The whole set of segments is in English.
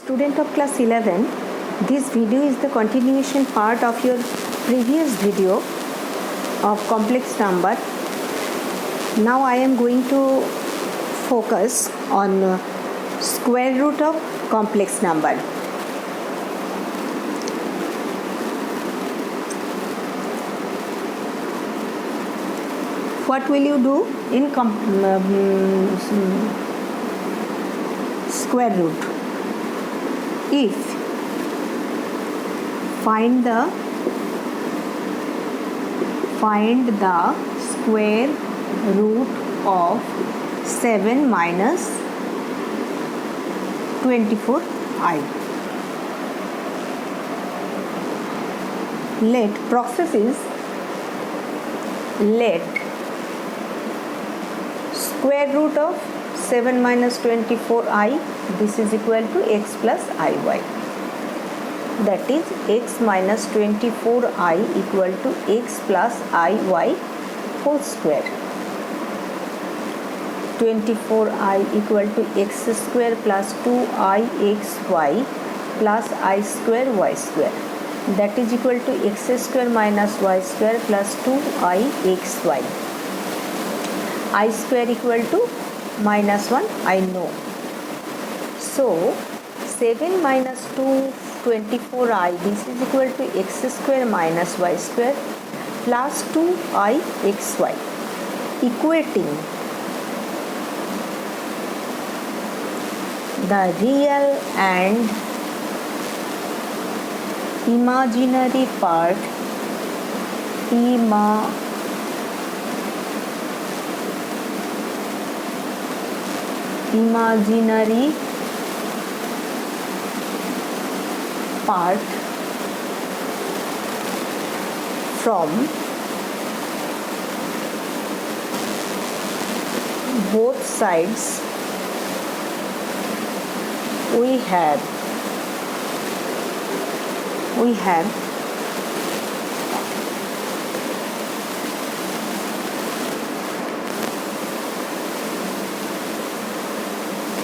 Student of class 11, this video is the continuation part of your previous video of complex number. Now I am going to focus on square root of complex number. What will you do in square root? If find the square root of 7 minus 24i. Let square root of 7 minus 24i, this is equal to x plus iy. That is x minus 24i equal to x plus iy whole square. 24i equal to x square plus 2ixy plus I square y square. That is equal to x square minus y square plus 2ixy. I square equal to minus 1, I know. So 7 minus 2 24i, this is equal to x square minus y square plus 2ixy, equating the real and imaginary part from both sides. We have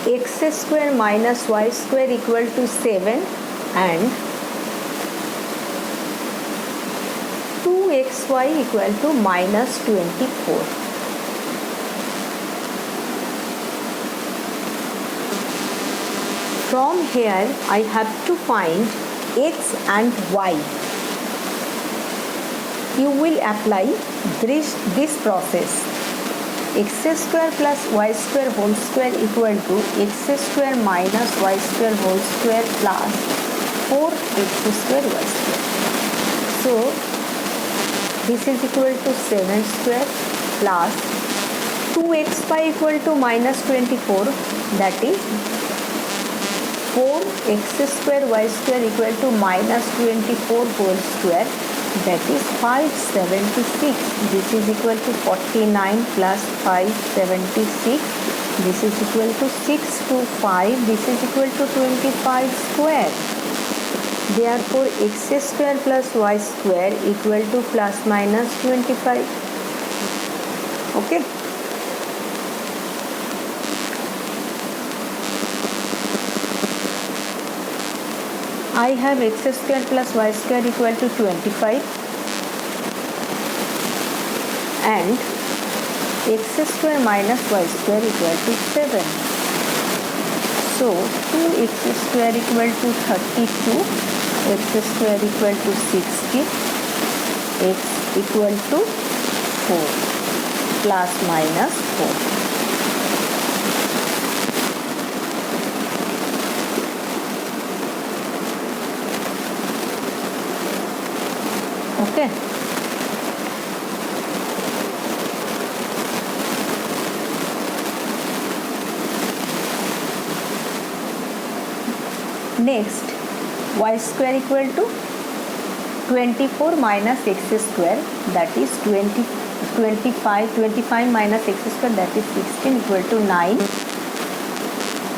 x square minus y square equal to 7 and 2xy equal to minus 24. From here I have to find x and y. You will apply this process. X square plus y square whole square equal to x square minus y square whole square plus 4x square y square. So this is equal to 7 square plus 2xy equal to minus 24, that is 4x square y square equal to minus 24 whole square, that is 576. This is equal to 49 plus 576. This is equal to 625. This is equal to 25 square. Therefore, x square plus y square equal to plus minus 25. Okay. I have x square plus y square equal to 25 and x square minus y square equal to 7. So 2x square equal to 32, x square equal to 60, x equal to 4 plus minus 4. Okay. Next, y square equal to 24 minus x square, that is 25 minus x square, that is 16 equal to 9.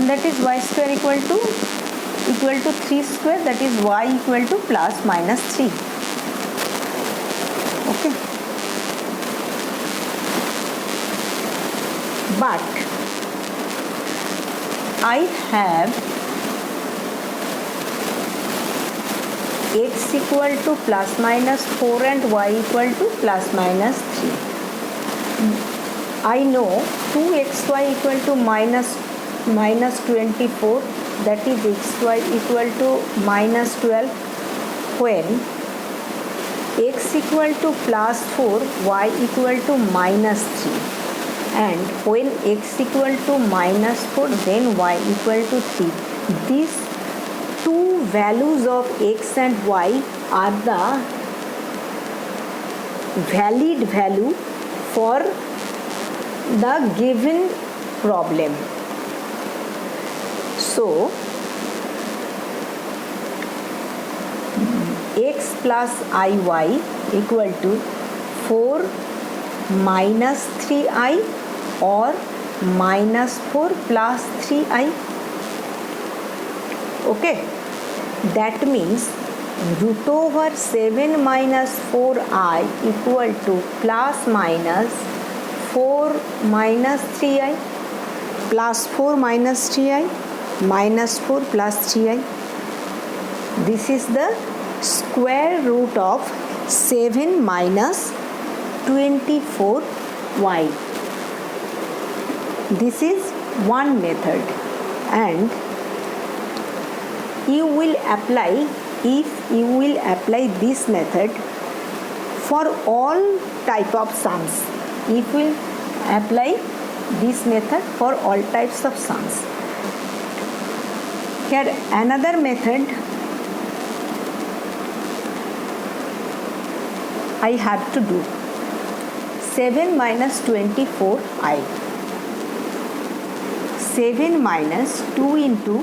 That is y square equal to 3 square, that is y equal to plus minus 3. Okay. But I have x equal to plus minus 4 and y equal to plus minus 3. I know 2xy equal to minus 24, that is xy equal to minus 12 when x equal to plus 4, y equal to minus 3, and when x equal to minus 4 then y equal to 3. These two values of x and y are the valid value for the given problem. So x plus iy equal to 4 minus 3i or minus 4 plus 3i. Okay, that means root over 7 minus 4i equal to plus minus 4 minus 3i, plus 4 minus 3i, minus 4 plus 3i. This is the square root of 7 minus 24y. This is one method, and if you will apply this method for all type of sums, if we apply this method for all types of sums. Here another method I have to do. 7 minus 24i. 7 minus 2 into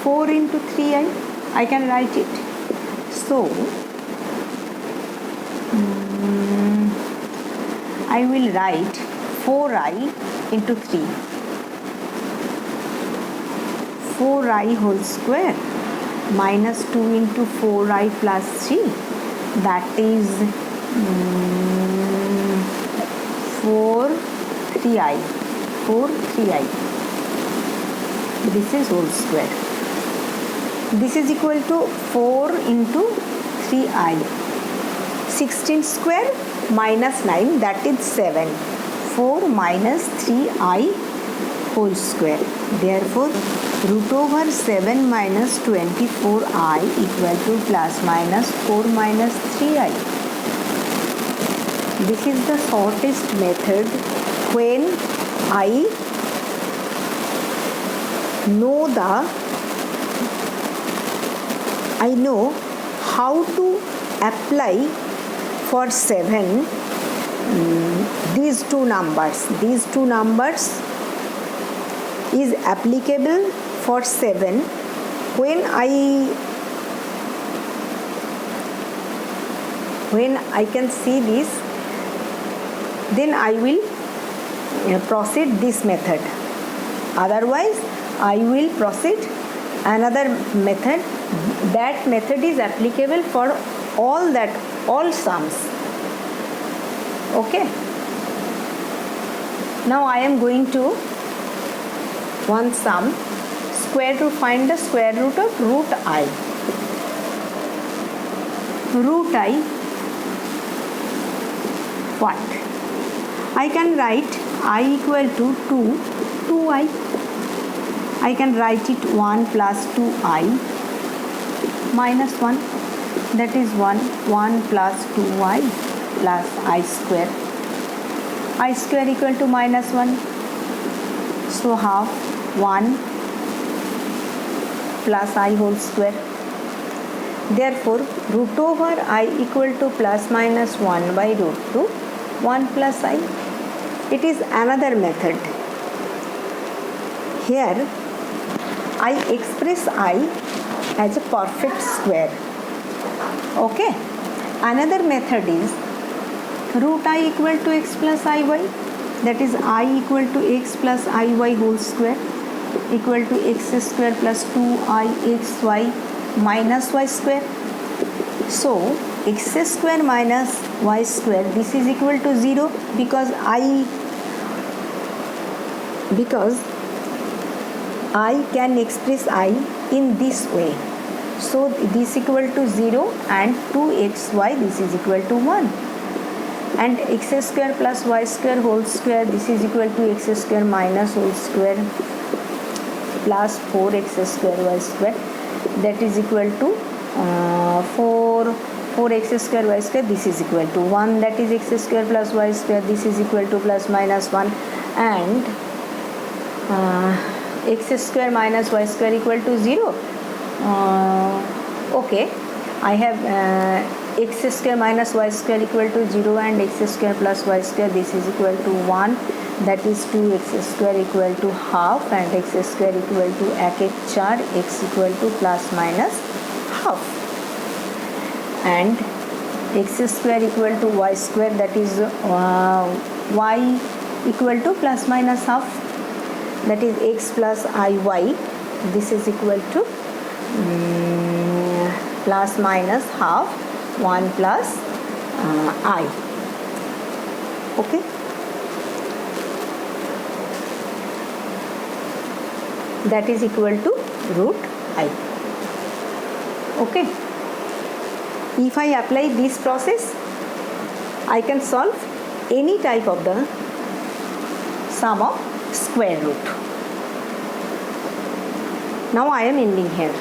4 into 3i. I can write it. So I will write 4i into 3. 4i whole square minus 2 into 4i plus 3. That is 4 3i. This is whole square. This is equal to 4 into 3i. 16 square minus 9, that is 7. 4 minus 3i whole square. Therefore, root over 7 minus 24i equal to plus minus 4 minus 3i. This is the shortest method when I know how to apply for 7 these two numbers. These two numbers is applicable for 7. When I can see this, then I will proceed this method. Otherwise, I will proceed another method. That method is applicable for all sums. Okay. Now I am going to one sum. Find the square root of root I. Root I, what? I can write I equal to 2i. I can write it 1 plus 2i minus 1. That is 1 plus 2i plus I square. I square equal to minus 1. So half 1 plus I whole square. Therefore, root over I equal to plus minus 1 by root 2, 1 plus I. It is another method. Here, I express I as a perfect square. Okay. Another method is root I equal to x plus iy. That is I equal to x plus iy whole square equal to x square plus 2ixy minus y square. So x square minus y square, this is equal to 0 because I can express I in this way. So this equal to 0 and 2xy this is equal to 1. And x square plus y square whole square this is equal to x square minus whole square plus 4x square y square, that is equal to 4x square y square this is equal to 1, that is x square plus y square this is equal to plus minus 1, and x square minus y square equal to 0. Okay, I have x square minus y square equal to 0 and x square plus y square this is equal to 1, that is 2x square equal to half and x square equal to 1/4 x equal to plus minus half, and x square equal to y square, that is y equal to plus minus half, that is x plus iy this is equal to plus minus half 1 plus I. Okay, that is equal to root I. Okay, if I apply this process I can solve any type of the sum of square root. Now I am ending here.